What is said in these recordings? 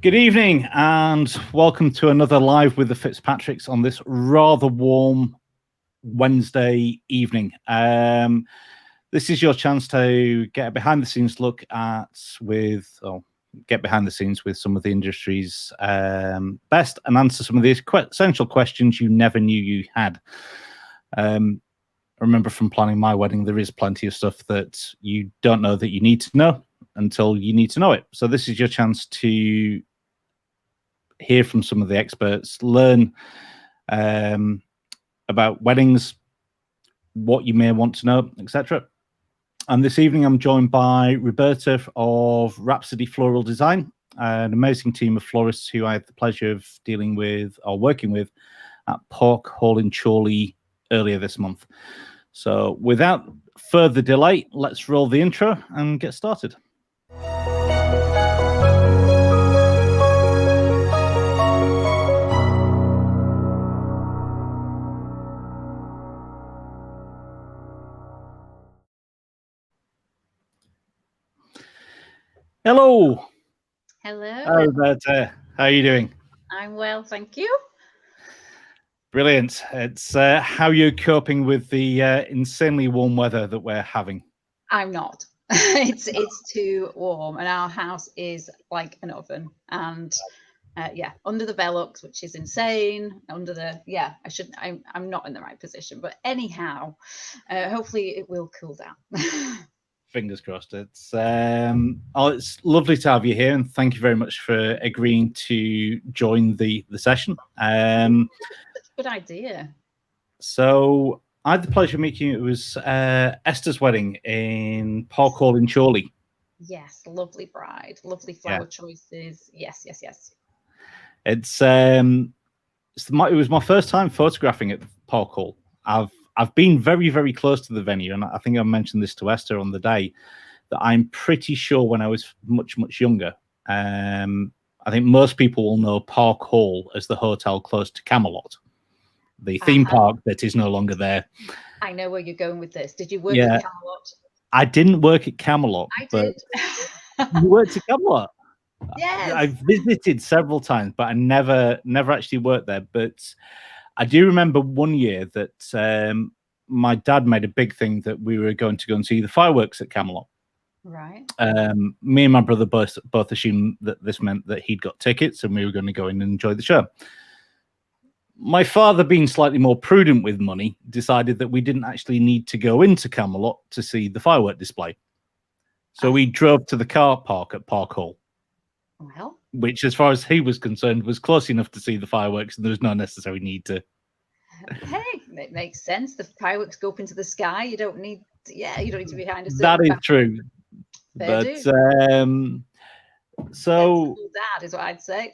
Good evening and welcome to another live with the Fitzpatricks on this rather warm Wednesday evening. This is your chance to get a behind the scenes look get behind the scenes with some of the industry's best and answer some of these essential questions you never knew you had. I remember from planning my wedding, there is plenty of stuff that you don't know that you need to know until you need to know it. So this is your chance to hear from some of the experts, learn about weddings, what you may want to know, etc. And this evening I'm joined by Roberta of Rhapsody Floral Design, an amazing team of florists who I had the pleasure of dealing with or working with at Park Hall in Chorley earlier this month. So without further delay, let's roll the intro and get started. Hello. Hello. Hi, Roberta. How are you doing? I'm well, thank you. Brilliant. It's how you're coping with the insanely warm weather that we're having. I'm not. It's too warm, and our house is like an oven. And under the Velux, which is insane. Under the I'm not in the right position. But anyhow, hopefully it will cool down. Fingers crossed. It's lovely to have you here, and thank you very much for agreeing to join the session. Good idea. So I had the pleasure of meeting you. It was Esther's wedding in Park Hall in Chorley. Yes, lovely bride, lovely flower choices. Yes. It was my first time photographing at Park Hall. I've been very, very close to the venue, and I think I mentioned this to Esther on the day, that I'm pretty sure when I was much, much younger, I think most people will know Park Hall as the hotel close to Camelot, the theme park that is no longer there. I know where you're going with this. Did you work at Camelot? I didn't work at Camelot. I did. You worked at Camelot? Yes. I've visited several times, but I never actually worked there. But I do remember one year that my dad made a big thing that we were going to go and see the fireworks at Camelot. Right. Me and my brother both assumed that this meant that he'd got tickets and we were going to go in and enjoy the show. My father, being slightly more prudent with money, decided that we didn't actually need to go into Camelot to see the firework display. So we drove to the car park at Park Hall. Well, which, as far as he was concerned, was close enough to see the fireworks, and there was no necessary need to. Hey, it makes sense. The fireworks go up into the sky. You don't need to be behind a certain. That is true. Fair But so dad is what I'd say.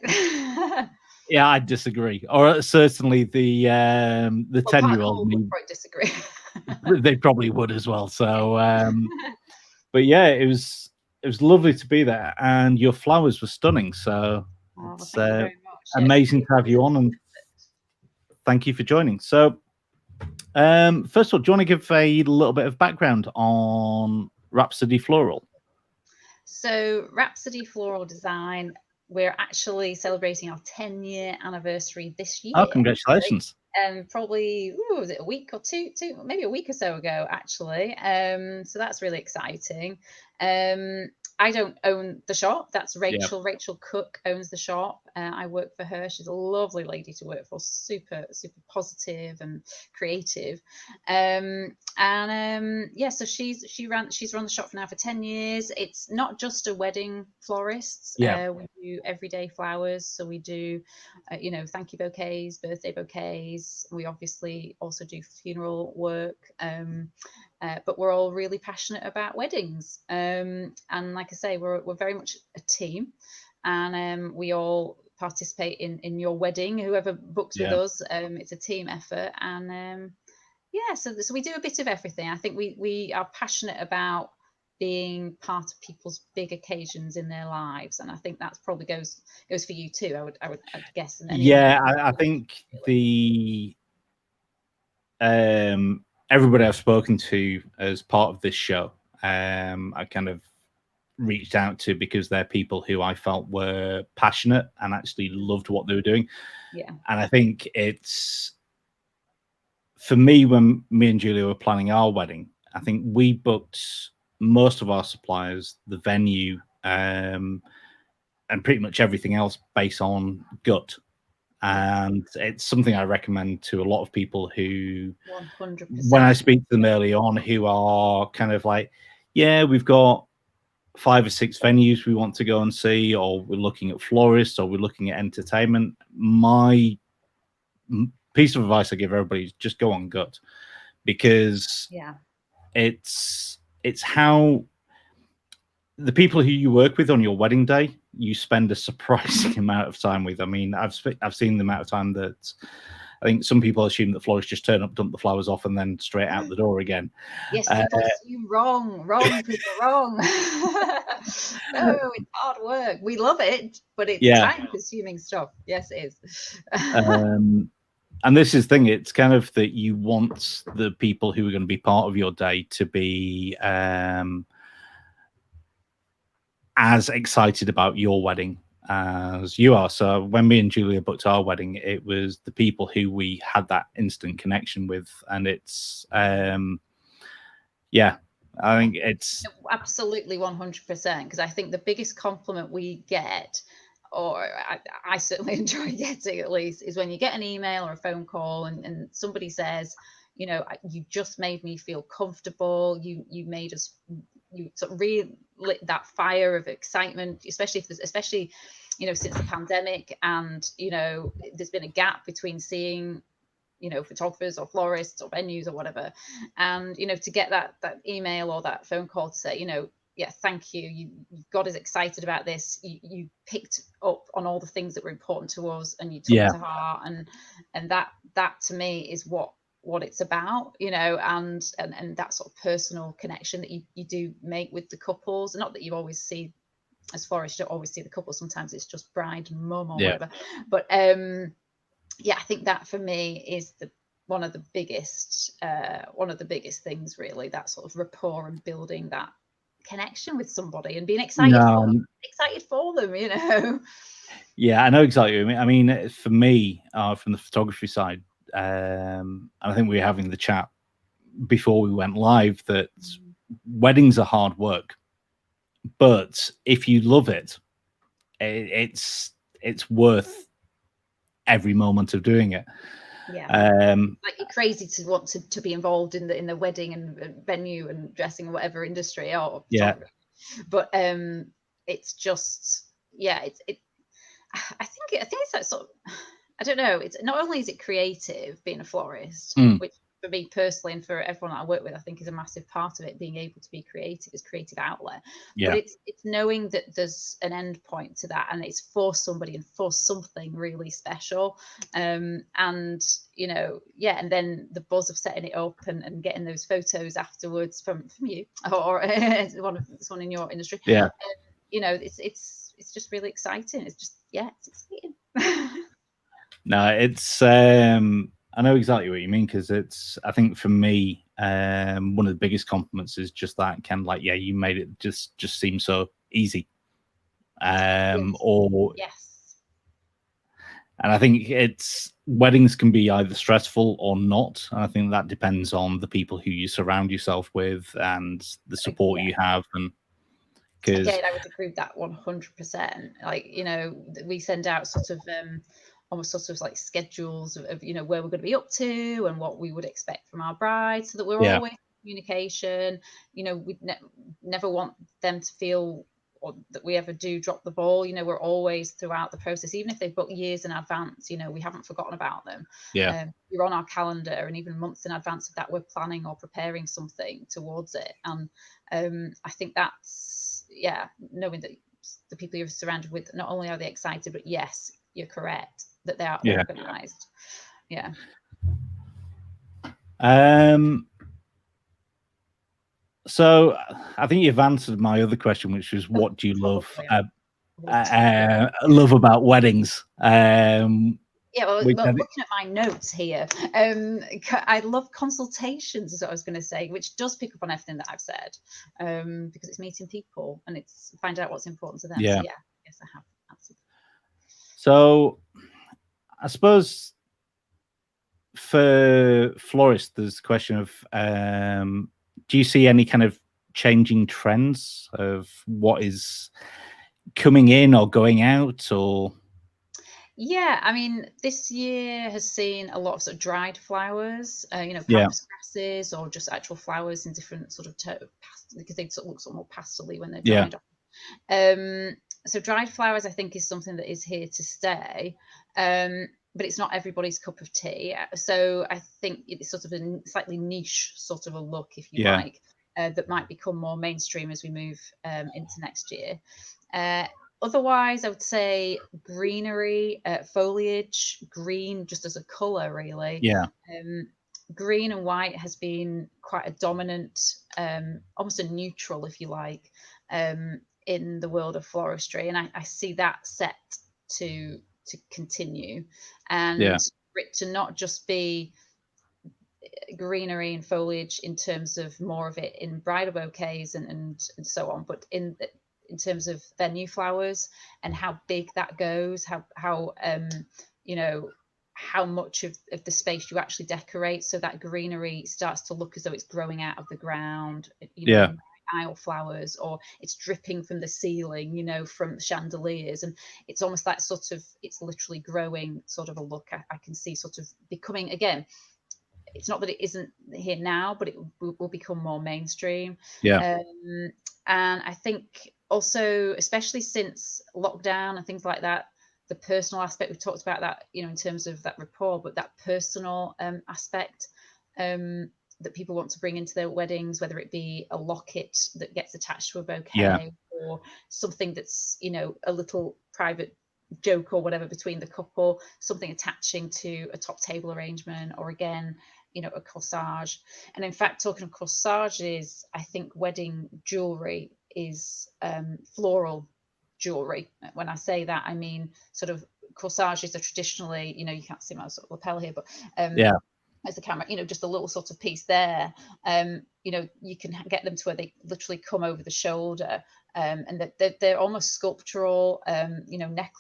Yeah, I disagree. Or certainly the 10-year-old would probably disagree. They probably would as well. So but yeah, it was lovely to be there, and your flowers were stunning. So it's very much. Amazing to have you on, and thank you for joining. So first of all, do you want to give a little bit of background on Rhapsody Floral? So Rhapsody Floral Design, we're actually celebrating our 10-year anniversary this year. Oh, congratulations. Probably was it a week or two, maybe a week or so ago, actually. So that's really exciting. I don't own the shop. That's Rachel. Yeah. Rachel Cook owns the shop. I work for her. She's a lovely lady to work for. Super, super positive and creative. So she's run the shop now for 10 years. It's not just a wedding florist. Yeah. We do everyday flowers. So we do, thank you bouquets, birthday bouquets. We obviously also do funeral work. But we're all really passionate about weddings. And like I say, we're very much a team, and we all participate in your wedding. Whoever books with us, it's a team effort. And so we do a bit of everything. I think we are passionate about being part of people's big occasions in their lives, and I think that's probably goes for you too. I'd guess. I think the everybody I've spoken to as part of this show, I kind of reached out to because they're people who I felt were passionate and actually loved what they were doing. Yeah. And I think it's, for me, when me and Julia were planning our wedding, I think we booked most of our suppliers, the venue, and pretty much everything else based on gut. And it's something I recommend to a lot of people who, 100%. when I speak to them early on, who are kind of like, yeah, we've got 5 or 6 venues we want to go and see, or we're looking at florists, or we're looking at entertainment. My piece of advice I give everybody is just go on gut, because it's how the people who you work with on your wedding day, you spend a surprising amount of time with. I mean, I've seen the amount of time that I think some people assume that florists just turn up, dump the flowers off, and then straight out the door again. Yes, people assume wrong, people, wrong. No, it's hard work. We love it, but it's time-consuming stuff. Yes, it is. And this is the thing, it's kind of that you want the people who are going to be part of your day to be as excited about your wedding as you are. So when me and Julia booked our wedding, it was the people who we had that instant connection with, and it's yeah, I think it's absolutely 100%, because I think the biggest compliment we get, or I certainly enjoy getting at least, is when you get an email or a phone call and somebody says, you know, you just made me feel comfortable, you made us, you sort of relit that fire of excitement, especially you know, since the pandemic, and you know, there's been a gap between seeing, you know, photographers or florists or venues or whatever, and you know, to get that email or that phone call to say, you know, yeah, thank you, you got us excited about this, you picked up on all the things that were important to us and you took it to heart, and that to me is what it's about, you know, and that sort of personal connection that you do make with the couples. Not that you always see, as florists, you don't always see the couple, sometimes it's just bride and mum or whatever, but yeah, I think that for me is one of the biggest things, really, that sort of rapport and building that connection with somebody and being excited for them, you know. Yeah, I know exactly what you mean. I mean, for me, from the photography side, and I think we were having the chat before we went live, that weddings are hard work, but if you love it, it's worth every moment of doing it. Like, you're crazy to want to be involved in the wedding and venue and dressing or whatever industry, or but it's just I think it's that sort of, I don't know, it's not only is it creative being a florist, which for me personally and for everyone that I work with, I think is a massive part of it, being able to be creative, is creative outlet. But it's knowing that there's an end point to that, and it's for somebody and for something really special. And you know, and then the buzz of setting it up and getting those photos afterwards from you or someone in your industry. You know, it's just really exciting. It's just it's exciting. No, it's I know exactly what you mean, because it's, I think for me, one of the biggest compliments is just that, kind of like, yeah, you made it just seem so easy. And I think weddings can be either stressful or not. I think that depends on the people who you surround yourself with and the support you have. And again, I would agree with that 100%. Like, you know, we send out sort of almost sort of like schedules of you know, where we're going to be up to and what we would expect from our bride, so that we're always in communication. You know, we never want them to feel or that we ever do drop the ball. You know, we're always throughout the process, even if they've booked years in advance, you know, we haven't forgotten about them. You're on our calendar, and even months in advance of that, we're planning or preparing something towards it. And I think that's knowing that the people you're surrounded with, not only are they excited, but yes, you're correct, that they are organized. So I think you've answered my other question, which was, what do you love about weddings? Yeah, well, which I looking at my notes here, I love consultations, is what I was going to say, which does pick up on everything that I've said, because it's meeting people and it's find out what's important to them. yeah. So yeah, yes, I have answered. So I suppose for florists, there's the question of do you see any kind of changing trends of what is coming in or going out, or? Yeah, I mean, this year has seen a lot of sort of dried flowers, Yeah, pampas grasses, or just actual flowers in different sort of because they sort of look sort of more pastel-y when they're yeah, dried off. So dried flowers, I think, is something that is here to stay, but it's not everybody's cup of tea. So I think it's sort of a slightly niche sort of a look, if you yeah, like, that might become more mainstream as we move into next year. Otherwise, I would say greenery, foliage, green just as a colour, really. yeah, Green and white has been quite a dominant, almost a neutral, if you like, in the world of floristry, and I see that set to continue, yeah, and for it to not just be greenery and foliage in terms of more of it in bridal bouquets and so on, but in terms of venue flowers and how big that goes, how you know how much of the space you actually decorate, so that greenery starts to look as though it's growing out of the ground, yeah, in aisle flowers, or it's dripping from the ceiling, from chandeliers, and it's almost that sort of, it's literally growing sort of a look I can see sort of becoming again. It's not that it isn't here now, but it will become more mainstream. yeah, And I think also, especially since lockdown and things like that, the personal aspect, we've talked about that, in terms of that rapport, but that personal aspect that people want to bring into their weddings, whether it be a locket that gets attached to a yeah, bouquet, or something that's, a little private joke or whatever between the couple, something attaching to a top table arrangement, or again, a corsage. And in fact, talking of corsages, I think wedding jewelry is floral jewelry. When I say that, I mean sort of corsages are traditionally, you can't see my sort of lapel here, but yeah, as the camera, just a little sort of piece there. You can get them to where they literally come over the shoulder, and that they're almost sculptural.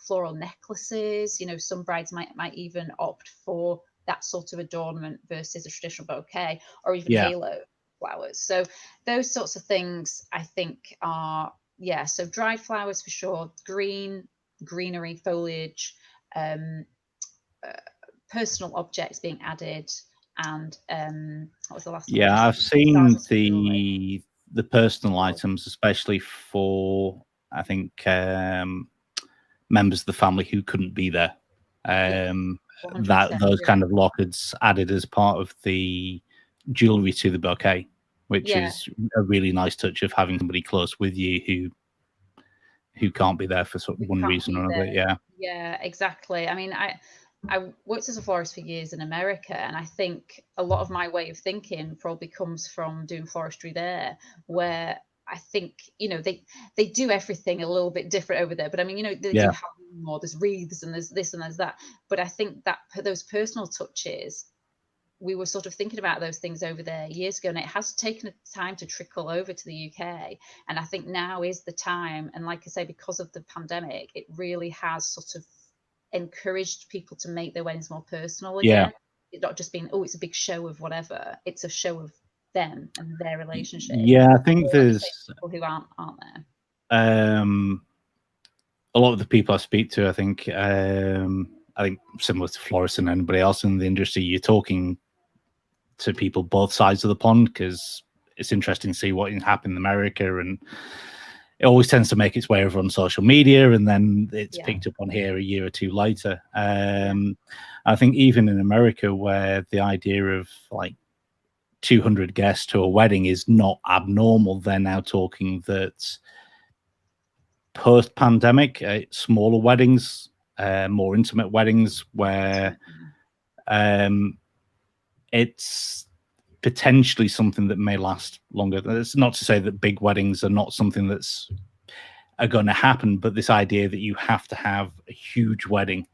Floral necklaces. Some brides might even opt for that sort of adornment versus a traditional bouquet, or even yeah, halo flowers. So those sorts of things, I think, are, yeah. So dried flowers for sure, greenery, foliage, um, uh, personal objects being added, and what was the last one? yeah. Just I've seen corsages for jewelry. the personal items, especially for, I think, members of the family who couldn't be there. Yeah, That 100%. those Yeah, kind of lockets added as part of the jewelry to the bouquet, which yeah, is a really nice touch of having somebody close with you who can't be there for we one can't reason or be another. there. Yeah, Yeah, exactly. I mean, I worked as a florist for years in America, and I think a lot of my way of thinking probably comes from doing floristry there, where I think, they do everything a little bit different over there. But I mean, they do yeah, have more, there's wreaths and there's this and there's that. But I think that those personal touches, we were sort of thinking about those things over there years ago, and it has taken a time to trickle over to the UK. And I think now is the time. And like I say, because of the pandemic, it really has sort of encouraged people to make their weddings more personal yeah, again. It's not just being, oh, it's a big show of whatever. It's a show of them and their relationship. yeah. I think Or like you say, there's people who aren't there. um, a lot of the people I speak to. I think similar to florists and anybody else in the industry, you're talking to people both sides of the pond, because it's interesting to see what happened in America, and it always tends to make its way over on social media, and then it's Yeah. picked up on here a year or two later. Yeah. I think even in America, where the idea of like 200 guests to a wedding is not abnormal, they're now talking that post-pandemic, smaller weddings, more intimate weddings, where it's potentially something that may last longer. That's not to say that big weddings are not something are going to happen, but this idea that you have to have a huge wedding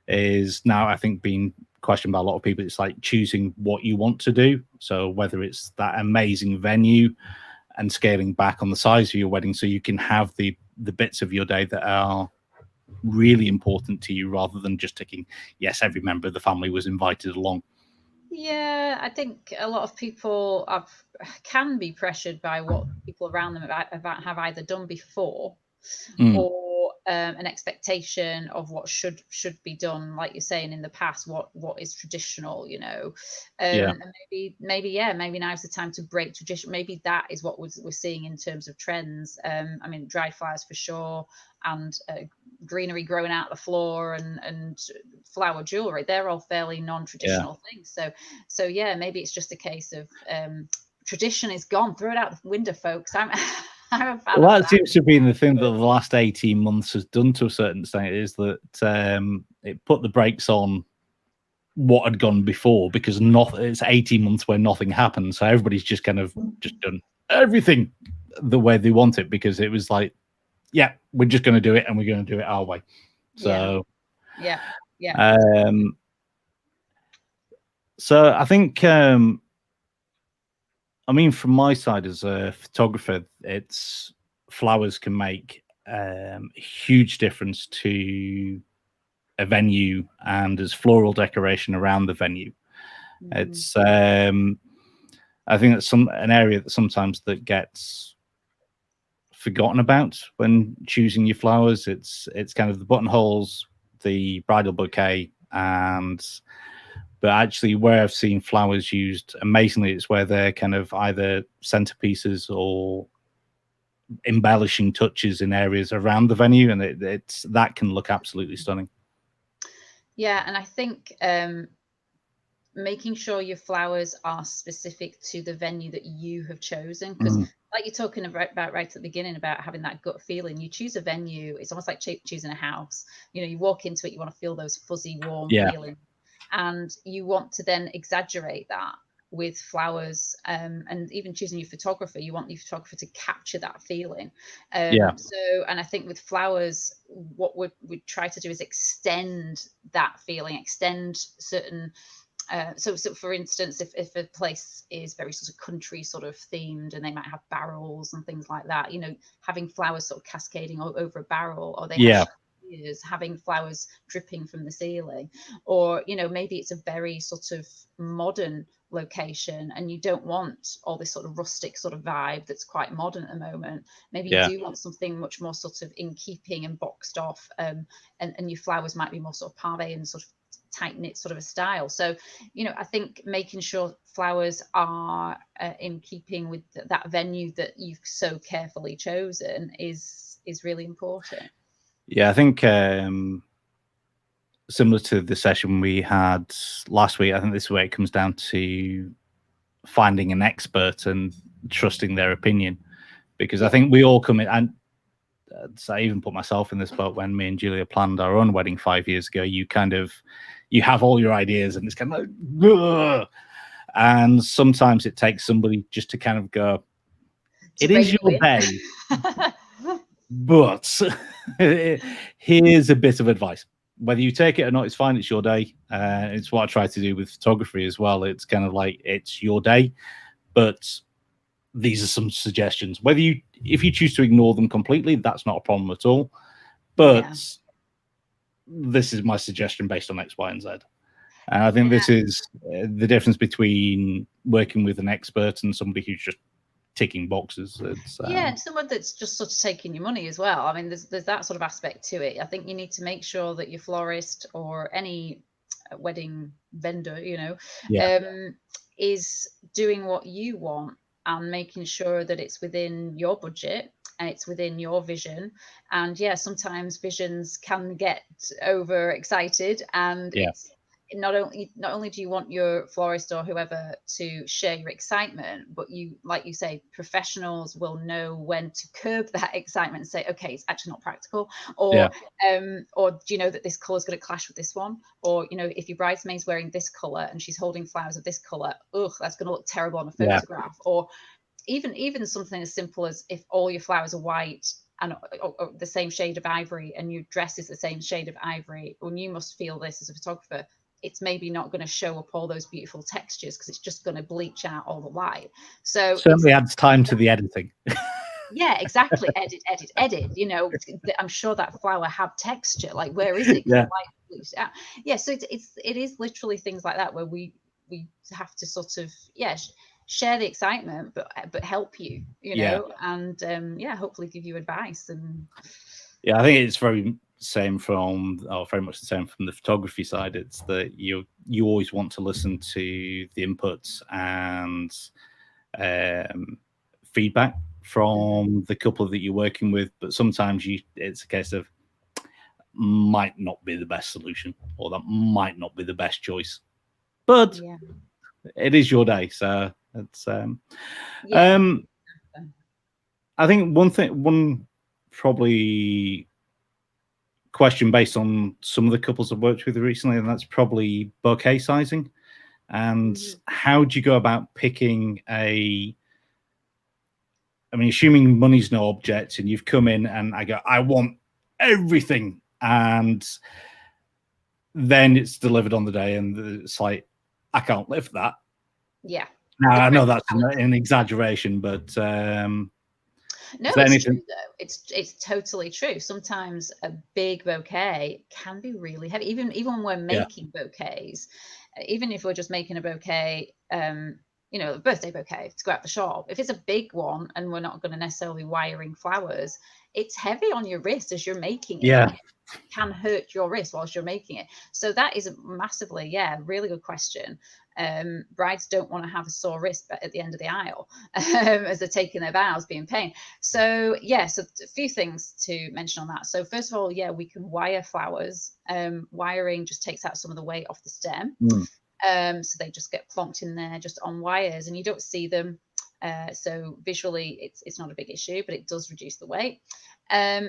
is now, I think, being questioned by a lot of people. It's like choosing what you want to do. So whether it's that amazing venue and scaling back on the size of your wedding so you can have the bits of your day that are really important to you, rather than just ticking, yes, every member of the family was invited along. Yeah, I think a lot of people can be pressured by what people around them have either done before, or an expectation of what should be done, like you're saying, in the past, what is traditional, you know. Yeah. And maybe now's the time to break tradition. Maybe that is what we're seeing in terms of trends. I mean, dried flowers for sure, and greenery growing out the floor, and flower jewelry, they're all fairly non-traditional things. So yeah, maybe it's just a case of tradition is gone, throw it out the window, folks. I'm a fan Well, of that seems to be the thing that the last 18 months has done to a certain extent, is that it put the brakes on what had gone before, because it's 18 months where nothing happened. So everybody's just kind of just done everything the way they want it, because it was like, yeah, we're just going to do it, and we're going to do it our way. So, yeah. So I think, I mean, from my side as a photographer, it's flowers can make a huge difference to a venue and as floral decoration around the venue. It's I think that's an area that sometimes that gets forgotten about when choosing your flowers. It's kind of the buttonholes, the bridal bouquet, but actually where I've seen flowers used amazingly, it's where they're kind of either centerpieces or embellishing touches in areas around the venue, and it's that can look absolutely stunning. Yeah, and I think making sure your flowers are specific to the venue that you have chosen, because like you're talking about right at the beginning, about having that gut feeling. You choose a venue, it's almost like choosing a house. You know, you walk into it, you want to feel those fuzzy, warm feelings, and you want to then exaggerate that with flowers. And even choosing your photographer, you want your photographer to capture that feeling. So, and I think with flowers, what we try to do is extend that feeling, extend certain so for instance, if a place is very sort of country sort of themed, and they might have barrels and things like that, you know, having flowers sort of cascading over a barrel, or they have chandeliers, having flowers dripping from the ceiling, or, you know, maybe it's a very sort of modern location and you don't want all this sort of rustic sort of vibe that's quite modern at the moment. Maybe you do want something much more sort of in keeping and boxed off, and your flowers might be more sort of pave and sort of tight knit sort of a style. So, you know, I think making sure flowers are in keeping with that venue that you've so carefully chosen is really important. Yeah, I think similar to the session we had last week, I think this is where it comes down to finding an expert and trusting their opinion, because I think we all come in, and I even put myself in this boat when me and Julia planned our own wedding 5 years ago. You have all your ideas, and it's kind of like, ugh. And sometimes it takes somebody just to kind of go, it is your day, but here's a bit of advice. Whether you take it or not, it's fine. It's your day. It's what I try to do with photography as well. It's kind of like, it's your day, but these are some suggestions. If you choose to ignore them completely, that's not a problem at all. But this is my suggestion based on X, Y, and Z. And I think this is the difference between working with an expert and somebody who's just ticking boxes. And someone that's just sort of taking your money as well. I mean, there's that sort of aspect to it. I think you need to make sure that your florist or any wedding vendor, you know, is doing what you want and making sure that it's within your budget and it's within your vision. And sometimes visions can get overexcited, and it's not only do you want your florist or whoever to share your excitement, but you, like you say, professionals will know when to curb that excitement and say, okay, it's actually not practical, or do you know that this color is going to clash with this one, or, you know, if your bridesmaid's wearing this color and she's holding flowers of this color, that's going to look terrible on a photograph. Or even something as simple as if all your flowers are white and or the same shade of ivory, and your dress is the same shade of ivory, when you must feel this as a photographer, it's maybe not going to show up all those beautiful textures because it's just going to bleach out all the light. So certainly adds time to the editing. Yeah, exactly. Edit. You know, I'm sure that flower had texture. Like, where is it? Yeah. Yeah. So it is literally things like that where we have to sort of share the excitement, but help you, you know, and hopefully give you advice. And yeah, I think it's very much the same from the photography side. It's that you always want to listen to the inputs and feedback from the couple that you're working with, but sometimes it's a case of might not be the best solution, or that might not be the best choice, but it is your day, so it's I think one probably question based on some of the couples I've worked with recently, and that's probably bouquet sizing. And how do you go about picking assuming money's no object and you've come in and I go, I want everything, and then it's delivered on the day and it's like, I can't lift that. Yeah. Now, I know that's an exaggeration, but no, it's true though. It's totally true. Sometimes a big bouquet can be really heavy. Even when we're making bouquets, even if we're just making a bouquet, you know, a birthday bouquet to go out the shop, if it's a big one and we're not going to necessarily wiring flowers, it's heavy on your wrist as you're making it. Yeah. It can hurt your wrist whilst you're making it. So that is massively, really good question. Brides don't want to have a sore wrist at the end of the aisle as they're taking their vows, being pain. So so a few things to mention on that. So first of all, we can wire flowers. Wiring just takes out some of the weight off the stem. So they just get plonked in there just on wires, and you don't see them. So visually, it's not a big issue, but it does reduce the weight.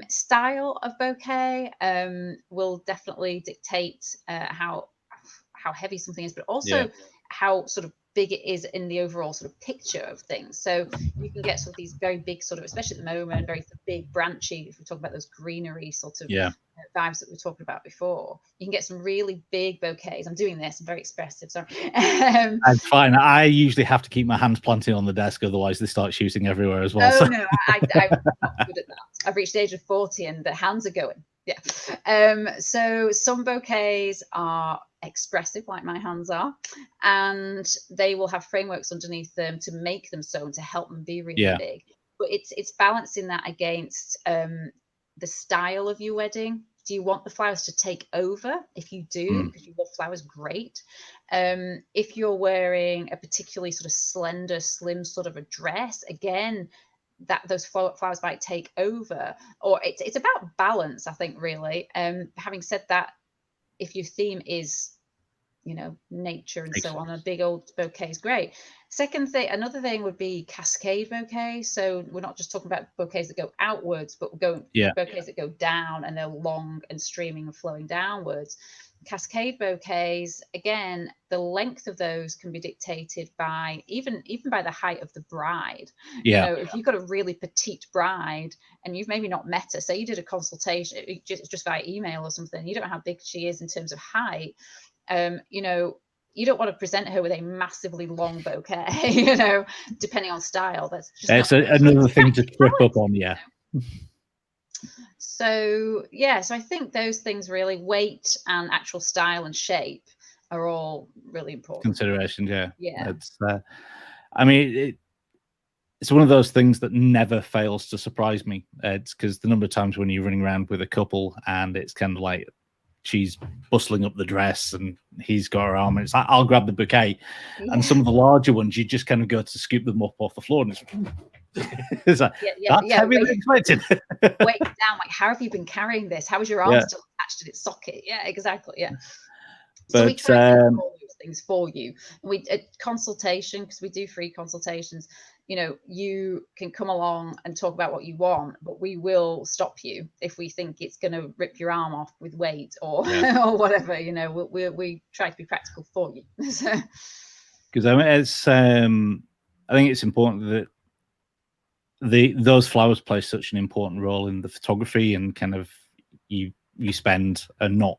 Style of bouquet will definitely dictate how heavy something is, but also how sort of big it is in the overall sort of picture of things. So you can get sort of these very big sort of, especially at the moment, very big branchy, if we talk about those greenery sort of vibes that we were talking about before. You can get some really big bouquets. I'm doing this, I'm very expressive, sorry. That's fine. I usually have to keep my hands planted on the desk, otherwise they start shooting everywhere as well. Oh, no, I'm not good at that. I've reached the age of 40 and the hands are going. So some bouquets are expressive, like my hands are, and they will have frameworks underneath them to make them so, and to help them be really big. But it's balancing that against the style of your wedding. Do you want the flowers to take over? If you do, because you love flowers, great. If you're wearing a particularly sort of slender, slim sort of a dress, again, that those flowers might take over. Or it's about balance, I think, really. Having said that, if your theme is, you know, nature and so on, a big old bouquet is great. Another thing would be cascade bouquets. So we're not just talking about bouquets that go outwards, but bouquets that go down and they're long and streaming and flowing downwards. Cascade bouquets, again, the length of those can be dictated by even by the height of the bride. You know, if you've got a really petite bride and you've maybe not met her, say you did a consultation just via email or something, you don't know how big she is in terms of height. You know, you don't want to present her with a massively long bouquet, you know, depending on style. That's just another thing to trip up on. So I think those things really, weight and actual style and shape, are all really important considerations. It's I mean, it's one of those things that never fails to surprise me. It's because the number of times when you're running around with a couple and it's kind of like she's bustling up the dress and he's got her arm and it's like, I'll grab the bouquet. And some of the larger ones, you just kind of go to scoop them up off the floor and it's like, that's heavier than expected. Weight down, like, how have you been carrying this? How is your arm still attached to its socket? Yeah, exactly. So we try to do all those things for you. We consultation, because we do free consultations. You know, you can come along and talk about what you want, but we will stop you if we think it's going to rip your arm off with weight or or whatever. You know, we try to be practical for you. Because I mean, it's I think it's important that those flowers play such an important role in the photography, and kind of you spend a not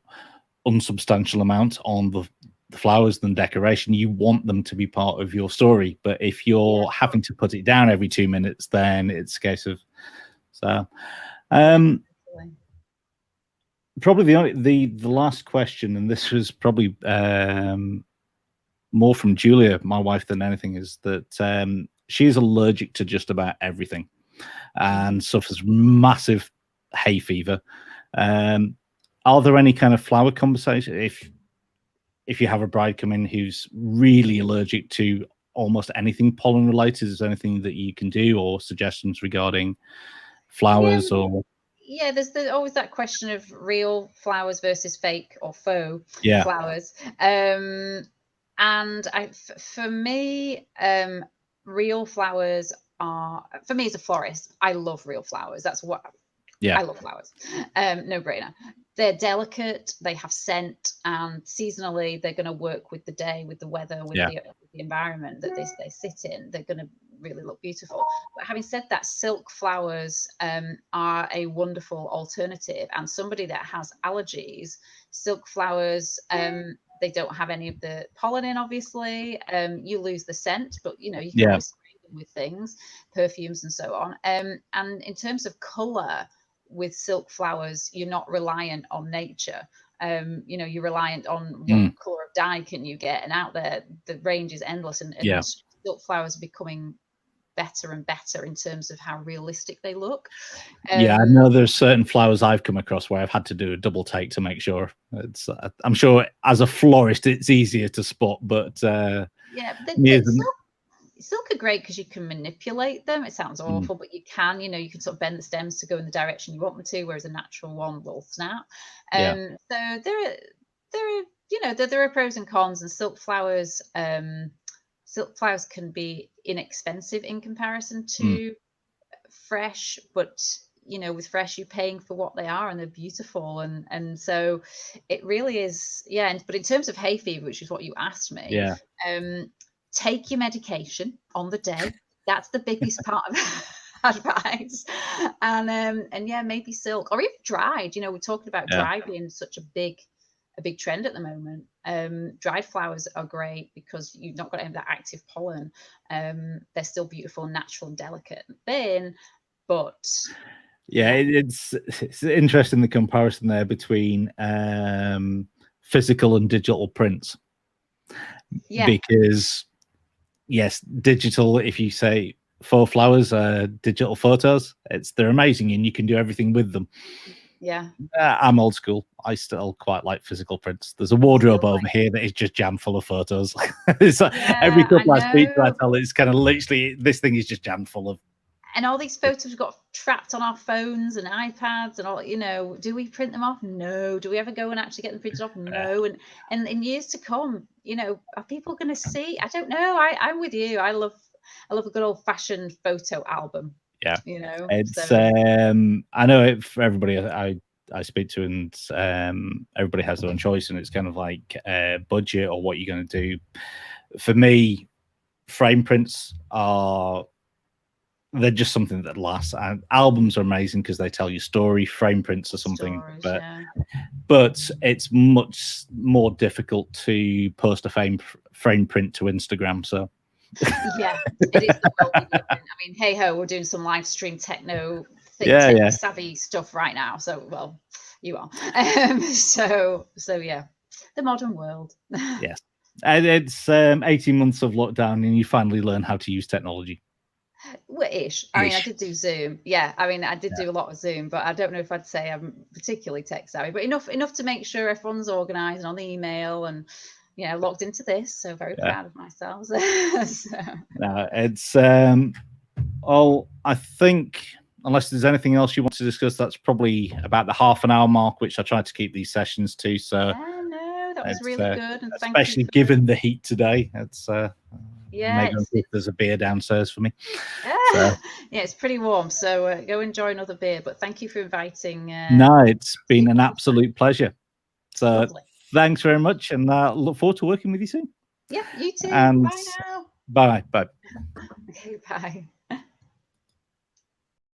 unsubstantial amount on the flowers than decoration. You want them to be part of your story, but if you're having to put it down every 2 minutes, then it's a case of probably the last question, and this was probably more from Julia, my wife, than anything, is that she's allergic to just about everything and suffers massive hay fever. Are there any kind of flower conversation if you have a bride come in who's really allergic to almost anything pollen related? Is there anything that you can do, or suggestions regarding flowers? There's always that question of real flowers versus fake or faux flowers. And for me, real flowers are, for me as a florist, I love real flowers. That's what I love flowers. No brainer. They're delicate, they have scent, and seasonally they're going to work with the day, with the weather, with the environment that they sit in. They're going to really look beautiful. But having said that, silk flowers are a wonderful alternative. And somebody that has allergies, silk flowers, they don't have any of the pollen in, obviously. You lose the scent, but you can always spray them with things, perfumes and so on. And in terms of color, with silk flowers, you're not reliant on nature. You're reliant on what color of dye can you get, and out there the range is endless, and silk flowers are becoming better and better in terms of how realistic they look. I know there's certain flowers I've come across where I've had to do a double take to make sure. It's I'm sure as a florist it's easier to spot, but silk are great because you can manipulate them. It sounds awful, but you can sort of bend the stems to go in the direction you want them to, whereas a natural one will snap. So there are pros and cons, and silk flowers can be inexpensive in comparison to fresh, but with fresh you're paying for what they are, and they're beautiful, and so it really is. But in terms of hay fever, which is what you asked me, take your medication on the day. That's the biggest part of advice. And maybe silk, or even dried. We're talking about dry being such a big trend at the moment. Dried flowers are great because you've not got to have that active pollen. They're still beautiful, natural, and delicate and thin, but it's interesting, the comparison there between physical and digital prints. Because yes, digital, if you say faux flowers, digital photos, they're amazing and you can do everything with them. I'm old school. I still quite like physical prints. There's a wardrobe over here that is just jammed full of photos. It's every couple I speak to, I tell it's kind of literally, this thing is just jammed full of. And all these photos got trapped on our phones and iPads and all, do we print them off? No. Do we ever go and actually get them printed off? No. And in years to come, are people going to see? I don't know. I'm with you. I love a good old fashioned photo album. It's I know it for everybody I speak to, and everybody has their own choice, and it's kind of like budget or what you're going to do. For me, frame prints they're just something that lasts, and albums are amazing because they tell your story. Frame prints are something, but it's much more difficult to post a frame print to Instagram. So it is the world we live in. I mean, hey ho, we're doing some live stream techno savvy stuff right now. So, well, you are. So the modern world. Yes, and it's 18 months of lockdown, and you finally learn how to use technology. Well, ish. I mean, I did do Zoom. I did do a lot of Zoom, but I don't know if I'd say I'm particularly tech savvy, but enough to make sure everyone's organized and on the email and logged into this. So very proud of myself. It's I think, unless there's anything else you want to discuss, that's probably about the half an hour mark, which I try to keep these sessions to. So that was really good, and especially given the heat today. It's maybe there's a beer downstairs for me. It's pretty warm, so go enjoy another beer. But thank you for inviting. No, it's been an absolute pleasure. So lovely. Thanks very much, and look forward to working with you soon. Yeah, you too. And bye now. Bye. Okay, bye.